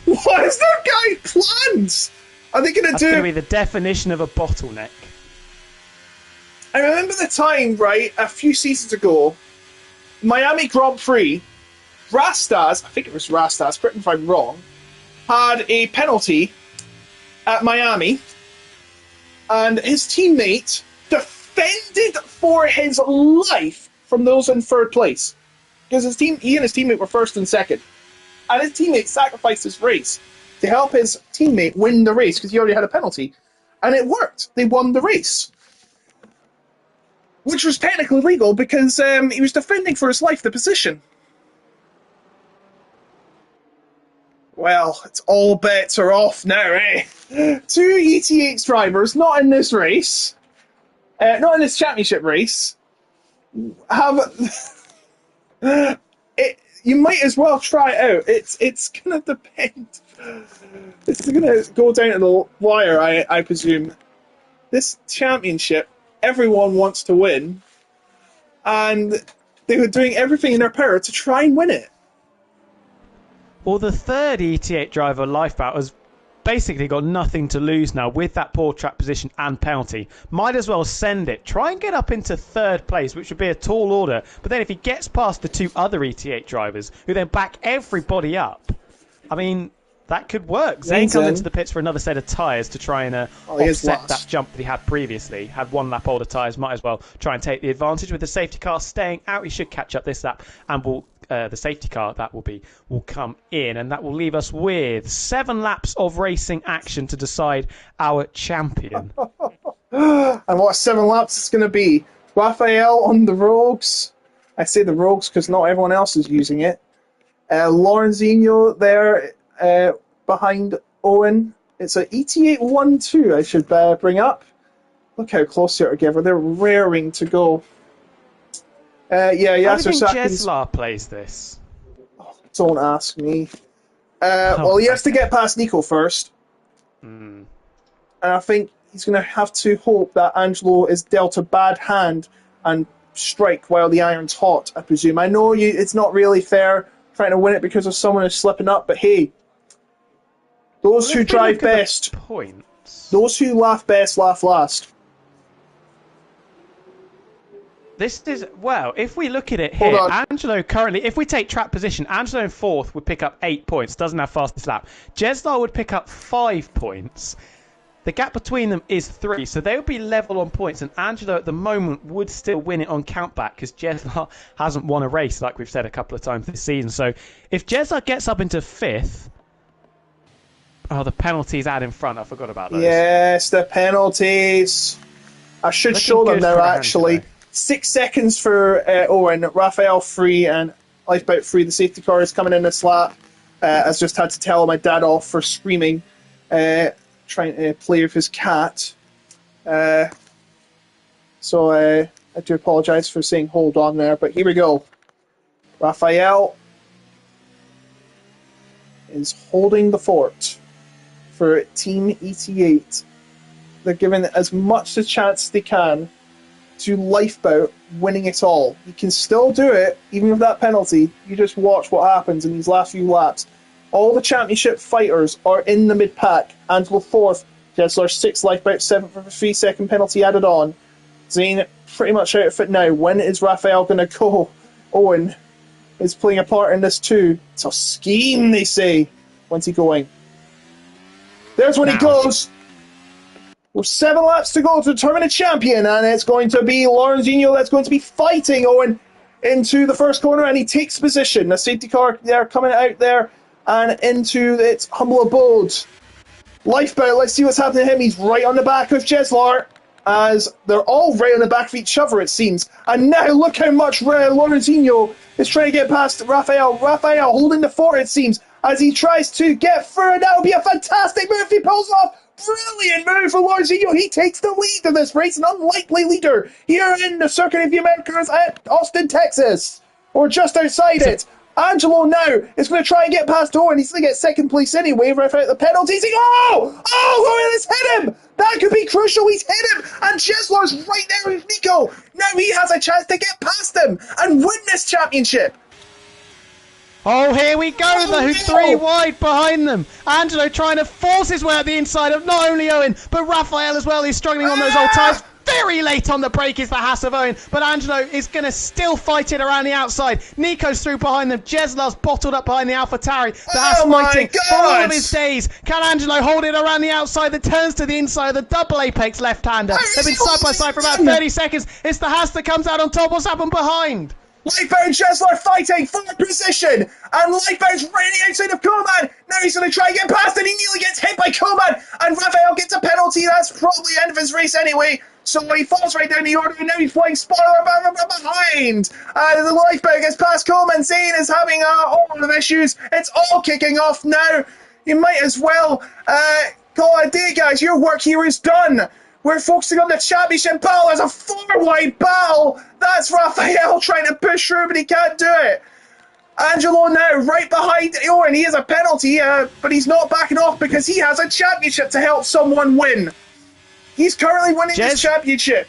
S1: What is their guy plans? Are they going to do?
S2: That's going to be the definition of a bottleneck.
S1: I remember the time, right, a few seasons ago, Miami Grand Prix, Rastas, I think it was Rastas, correct me if I'm wrong, had a penalty at Miami, and his teammate defended for his life from those in third place. Because he and his teammate were first and second. And his teammate sacrificed his race to help his teammate win the race because he already had a penalty. And it worked. They won the race. Which was technically legal because he was defending for his life the position. Well, it's all bets are off now, eh? 2 ETH drivers, not in this race, not in this championship race, have... You might as well try it out. It's going to depend. It's going to go down to the wire, I presume. This championship, everyone wants to win, and they were doing everything in their power to try and win it.
S2: Well, the third ET8 driver, Lifeboat, has basically got nothing to lose now with that poor track position and penalty. Might as well send it. Try and get up into third place, which would be a tall order. But then if he gets past the 2 other ET8 drivers, who then back everybody up, I mean, that could work. Zane comes into the pits for another set of tyres to try and offset that jump that he had previously. Had 1 lap older tyres, might as well try and take the advantage. With the safety car staying out, he should catch up this lap and will... the safety car will come in, and that will leave us with 7 laps of racing action to decide our champion.
S1: And what 7 laps it's going to be? Raphael on the Rogues. I say the Rogues because not everyone else is using it. Lorenzinho there behind Owen. It's an ET8-1-2 I should bring up. Look how close they are together. They're raring to go.
S2: How do you think
S1: Saki's...
S2: Jeslar plays this?
S1: Oh, don't ask me. Well, he has to get past Nico first. And I think he's going to have to hope that Angelo is dealt a bad hand and strike while the iron's hot, I presume. I know it's not really fair trying to win it because of someone who's slipping up, but hey, those who drive best, those who laugh best, laugh last.
S2: This is, well, if we look at it here, Angelo currently, if we take track position, Angelo in 4th would pick up 8 points, doesn't have fastest lap. Jeslar would pick up 5 points. The gap between them is 3, so they would be level on points, and Angelo at the moment would still win it on countback because Jeslar hasn't won a race, like we've said a couple of times this season. So if Jeslar gets up into 5th, oh, the penalties out in front, I forgot about those.
S1: Yes, the penalties. I should show them now, actually.
S2: Angelo.
S1: 6 seconds for Owen, Raphael 3 and Lifeboat 3. The safety car is coming in this lap. I've just had to tell my dad off for screaming, trying to play with his cat. So I do apologise for saying hold on there, but here we go. Raphael is holding the fort for Team ET8. They're giving as much a chance as they can to Lifeboat winning it all. You can still do it, even with that penalty. You just watch what happens in these last few laps. All the championship fighters are in the mid-pack. Angelo 4th, Jeslar 6th, Lifeboat 7th with a 3-second penalty added on. Zane pretty much out of it now. When is Raphael going to go? Owen is playing a part in this too. It's a scheme, they say. When's he going? There's when he goes! With 7 laps to go to determine a champion, and it's going to be Lorenzinho that's going to be fighting Owen into the first corner, and he takes position. The safety car there coming out there and into its humble abode. Lifeboat, let's see what's happening to him. He's right on the back of Jeslar. as they're all right on the back of each other, it seems. And now look how much Lorenzinho is trying to get past Rafael. Rafael holding the fort, it seems, as he tries to get through. That would be a fantastic move if he pulls off. Brilliant move for Lorenzinho. He takes the lead in this race, an unlikely leader here in the Circuit of the Americas at Austin, Texas, or just outside it. Angelo now is going to try and get past Owen. He's going to get second place anyway, right out the penalties. Owen has hit him! That could be crucial. He's hit him, and Jesler's right there with Nico. Now he has a chance to get past him and win this championship.
S2: Oh, here we go. The three wide behind them. Angelo trying to force his way out the inside of not only Owen, but Rafael as well. He's struggling on those old tyres. Very late on the brake is the Haas of Owen, but Angelo is going to still fight it around the outside. Nico's through behind them. Jeslar's bottled up behind the AlphaTauri. The Haas fighting for all of his days. Can Angelo hold it around the outside that turns to the inside of the double apex left-hander? They've been side by side for about 30 seconds. It's the Haas that comes out on top. What's happened behind?
S1: Lifebound Jesler fighting for position, and Lifebound's right outside of Koman. Now he's going to try and get past it. He nearly gets hit by Koman, and Rafael gets a penalty. That's probably the end of his race anyway. So he falls right down the order, and now he's flying spoiler behind. The Lifebound gets past Koman. Zane is having a lot of issues. It's all kicking off now. You might as well call it a day, guys. Your work here is done. We're focusing on the championship battle. There's a 4-wide battle. That's Rafael trying to push through, but he can't do it. Angelo now right behind Owen. He has a penalty, but he's not backing off because he has a championship to help someone win. He's currently winning this championship.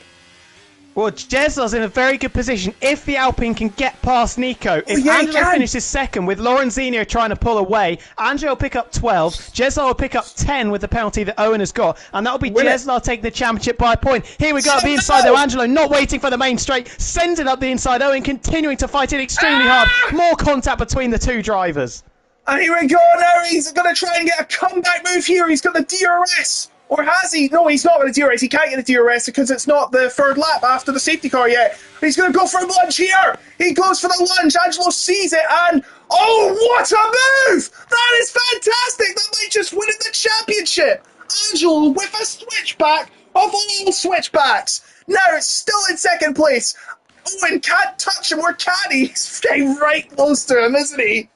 S2: Well, Jesler's in a very good position if the Alpine can get past Nico. If Angelo finishes second with Lorenzinho trying to pull away, Angelo will pick up 12, Jesler will pick up 10 with the penalty that Owen has got, and that'll be Jesler taking the championship by a point. Here we go at the inside though, Angelo not waiting for the main straight, sends it up the inside, Owen continuing to fight it extremely hard. More contact between the two drivers.
S1: And here we go now, he's going to try and get a comeback move here, he's got the DRS. Or has he? No, he's not going to DRS. He can't get the DRS because it's not the third lap after the safety car yet. He's going to go for a lunge here. He goes for the lunge. Angelo sees it and... Oh, what a move! That is fantastic! That might just win the championship. Angelo with a switchback of all switchbacks. Now it's still in second place. Owen can't touch him, or can he? He's getting right close to him, isn't he?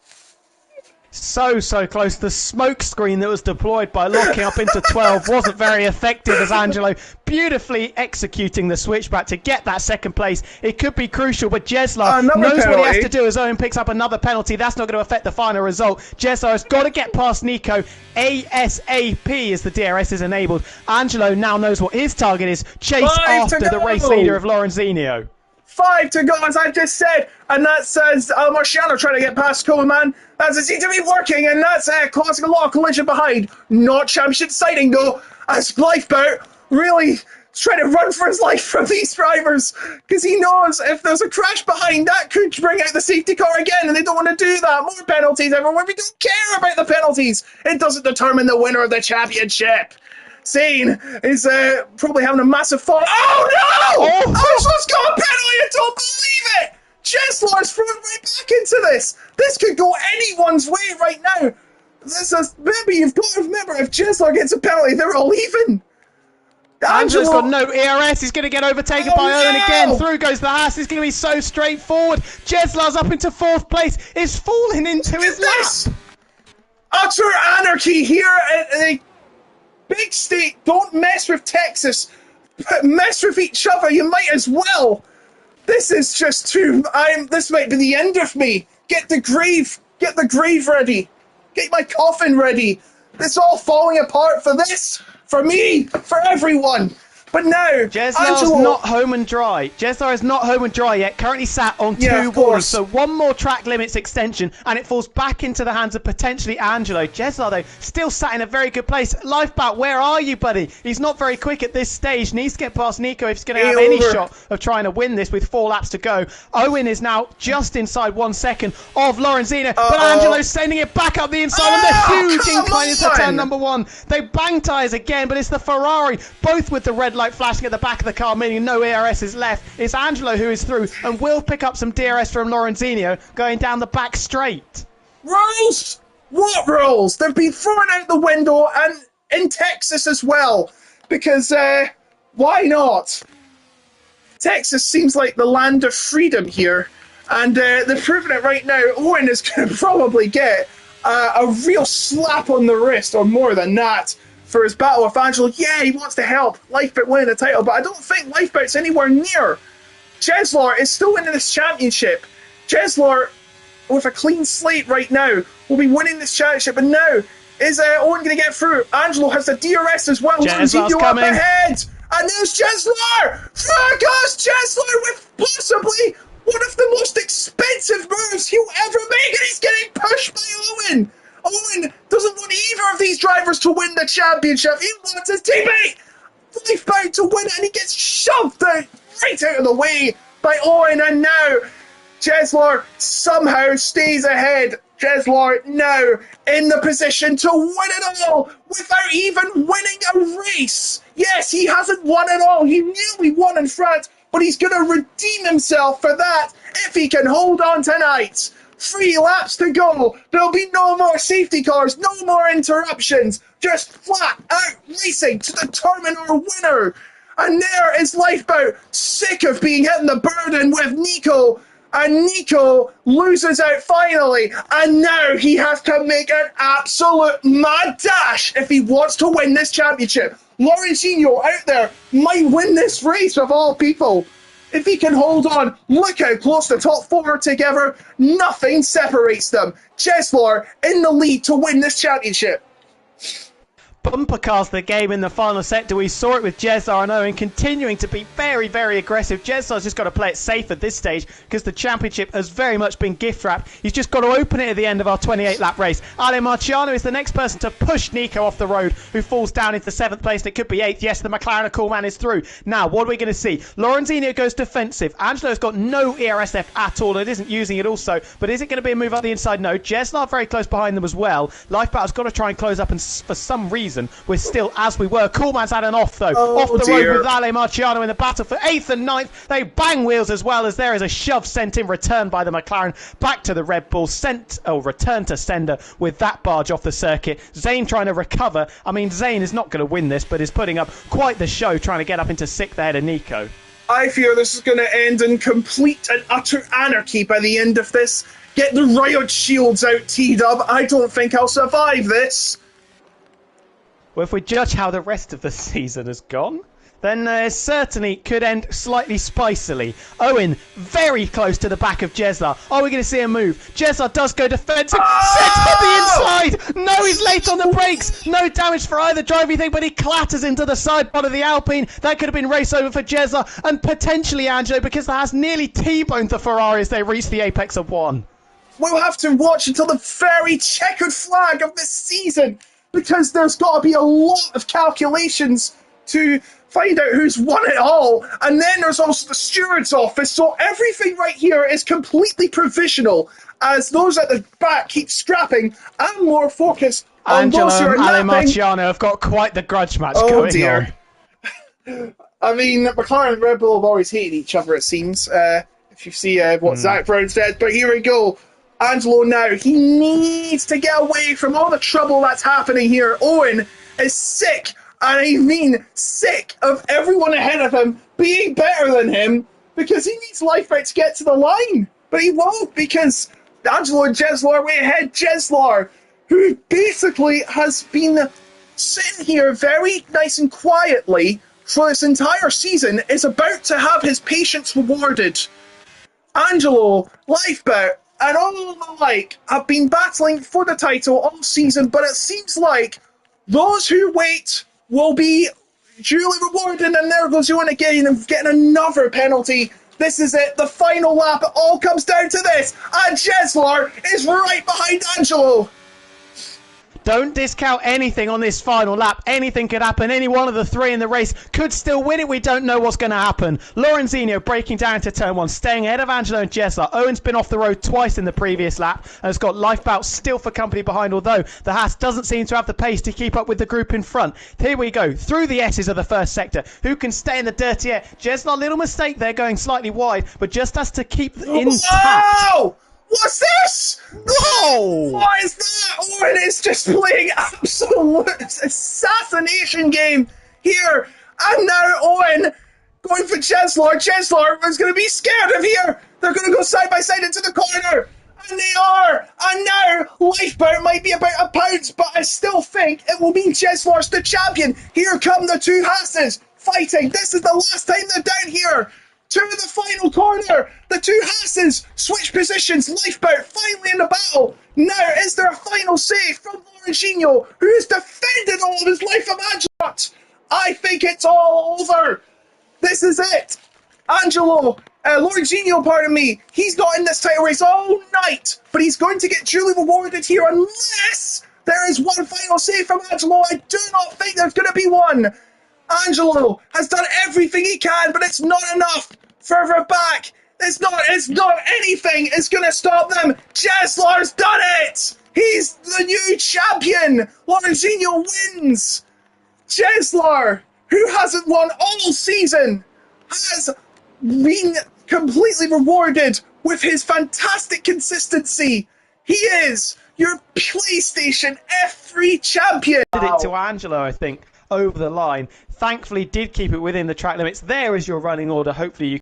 S2: So close. The smoke screen that was deployed by locking up into 12 wasn't very effective as Angelo beautifully executing the switchback to get that second place. It could be crucial, but Jesler knows what he has to do as Owen picks up another penalty. That's not going to affect the final result. Jesler has got to get past Nico ASAP as the DRS is enabled. Angelo now knows what his target is. Chase after the race leader of Lorenzinho.
S1: 5 to go, as I've just said, and that says Marciano trying to get past Coleman. That seems to be working, and that's causing a lot of collision behind. Not championship sighting though, as Lifeboat really trying to run for his life from these drivers, because he knows if there's a crash behind, that could bring out the safety car again, and they don't want to do that. More penalties everywhere. We don't care about the penalties. It doesn't determine the winner of the championship. Zane is probably having a massive fall. Oh no! Angela's got a penalty! I don't believe it! Jesler's thrown right back into this. This could go anyone's way right now. Maybe you've got to remember, if Jesler gets a penalty, they're all even.
S2: Angela's got no ERS. He's going to get overtaken by Owen again. Through goes the Haas. It's going to be so straightforward. Jesler's up into 4th place. It's falling into his lap.
S1: Utter anarchy here at the big state. Don't mess with Texas. Mess with each other. You might as well. This is just too... This might be the end of me. Get the grave ready. Get my coffin ready. It's all falling apart for this. For me. For everyone. But now,
S2: Jesler's not home and dry. Jesler is not home and dry yet. Currently sat on 2 warnings. So one more track limits extension, and it falls back into the hands of potentially Angelo. Jesler, though, still sat in a very good place. Lifeboat, where are you, buddy? He's not very quick at this stage. Needs to get past Nico if he's going to have any shot of trying to win this with 4 laps to go. Owen is now just inside 1 second of Lorenzinho, but Angelo's sending it back up the inside on the huge incline into turn number 1. They bang tyres again, but it's the Ferrari, both with the red light flashing at the back of the car, meaning no ERS is left. It's Angelo who is through and will pick up some DRS from Lorenzinho going down the back straight.
S1: Rules? What rules? They've been thrown out the window, and in Texas as well, because Why not? Texas seems like the land of freedom here, and they're proving it right now. Owen is going to probably get a real slap on the wrist, or more than that, for his battle with Angelo. Yeah, he wants to help Lifeboat winning the title, but I don't think Lifeboat's anywhere near. Jeslar is still winning this championship. Jeslar, with a clean slate right now, will be winning this championship, and now is Owen going to get through? Angelo has the DRS as well.
S2: Jeslar's coming.
S1: Up ahead. And there's Jeslar! There goes Jeslar with possibly one of the most expensive moves he'll ever make, and he's getting pushed by Owen! Owen doesn't want either of these drivers to win the championship. He wants his teammate Lifeboat to win it, and he gets shoved right out of the way by Owen, and now Jeslar somehow stays ahead. Jeslar now in the position to win it all without even winning a race. Yes, he hasn't won it all. He nearly won in France, but he's going to redeem himself for that if he can hold on tonight. 3 laps to go. There'll be no more safety cars, no more interruptions. Just flat out racing to determine our winner. And there is Lifeboat, sick of being hit in the burden with Nico. And Nico loses out finally, and now he has to make an absolute mad dash if he wants to win this championship. Lorenzino out there might win this race of all people. If he can hold on, look how close the top 4 are together. Nothing separates them. Jeslar in the lead to win this championship.
S2: Bumper cars the game in the final sector. We saw it with Jeslar and Owen continuing to be very, very aggressive. Jeslar's just got to play it safe at this stage because the championship has very much been gift wrapped. He's just got to open it at the end of our 28-lap race. Ale Marciano is the next person to push Nico off the road, who falls down into 7th place. It could be 8th. Yes, the McLaren Cool Man is through. Now, what are we going to see? Lorenzino goes defensive. Angelo's got no ERSF at all. It isn't using it also. But is it going to be a move up the inside? No. Jeslar very close behind them as well. Lifeboat's got to try and close up, and for some reason, we're still as we were. Coolman's had an off though. Off the road with Ale Marciano in the battle for 8th and 9th. They bang wheels as well, as there is a shove sent in return by the McLaren back to the Red Bull. Return to sender with that barge off the circuit. Zane trying to recover. I mean, Zane is not going to win this, but is putting up quite the show trying to get up into 6th ahead of Nico.
S1: I fear this is going to end in complete and utter anarchy by the end of this. Get the riot shields out, T-Dub. I don't think I'll survive this.
S2: Well, if we judge how the rest of the season has gone, then certainly could end slightly spicily. Owen very close to the back of Jeslar. Are we going to see a move? Jeslar does go defensive. Sets on the inside. No, he's late on the brakes. No damage for either driver, you think, but he clatters into the side part of the Alpine. That could have been race over for Jeslar and potentially Angelo, because that has nearly T-boned the Ferrari as they reach the apex of 1.
S1: We'll have to watch until the very checkered flag of this season, because there's got to be a lot of calculations to find out who's won it all. And then there's also the steward's office. So everything right here is completely provisional, as those at the back keep scrapping and more focus on those who are
S2: Ale Marciano have got quite the grudge match going on. Oh dear.
S1: I mean, McLaren and Red Bull have always hated each other, it seems, if you see what Zach Brown said. But here we go. Angelo now, he needs to get away from all the trouble that's happening here. Owen is sick, and I mean sick, of everyone ahead of him being better than him, because he needs Lifeboat to get to the line. But he won't, because Angelo and Jeslar way ahead. Jeslar, who basically has been sitting here very nice and quietly for this entire season, is about to have his patience rewarded. Angelo, Lifeboat, and all the like have been battling for the title all season, but it seems like those who wait will be duly rewarded, and there goes Owen again and getting another penalty. This is it, the final lap. It all comes down to this, and Jeslar is right behind Angelo.
S2: Don't discount anything on this final lap. Anything could happen. Any one of the 3 in the race could still win it. We don't know what's going to happen. Lorenzino breaking down to turn 1, staying ahead of Angelo and Jeslar. Owen's been off the road twice in the previous lap and has got Lifeboat still for company behind, although the Haas doesn't seem to have the pace to keep up with the group in front. Here we go, through the S's of the first sector. Who can stay in the dirty air? Jeslar, little mistake there, going slightly wide, but just has to keep intact.
S1: Whoa! What's this?
S2: Whoa!
S1: What is that? Owen is just playing absolute assassination game here. And now Owen going for Cheslar. Cheslar is going to be scared of here. They're going to go side by side into the corner. And they are. And now Lifeboat might be about a pounce, but I still think it will mean Cheslar's the champion. Here come the two Hasses fighting. This is the last time they're down here. To the final corner. The two Hasses switch positions. Lifeboat finally in the battle. Now, is there a final save from Lorenzino, who has defended all of his life from Angelot? I think it's all over. This is it. Lorenzino, pardon me, he's not in this title race all night, but he's going to get duly rewarded here unless there is one final save from Angelo. I do not think there's going to be one. Angelo has done everything he can, but it's not enough. Further back, it's not anything is going to stop them. Cheslar's done it. He's the new champion. Lorenzino wins. Cheslar, who hasn't won all season, has been completely rewarded with his fantastic consistency. He is your PlayStation F3 champion.
S2: Did it to Angelo, I think, over the line. Thankfully, did keep it within the track limits. There is your running order. Hopefully, you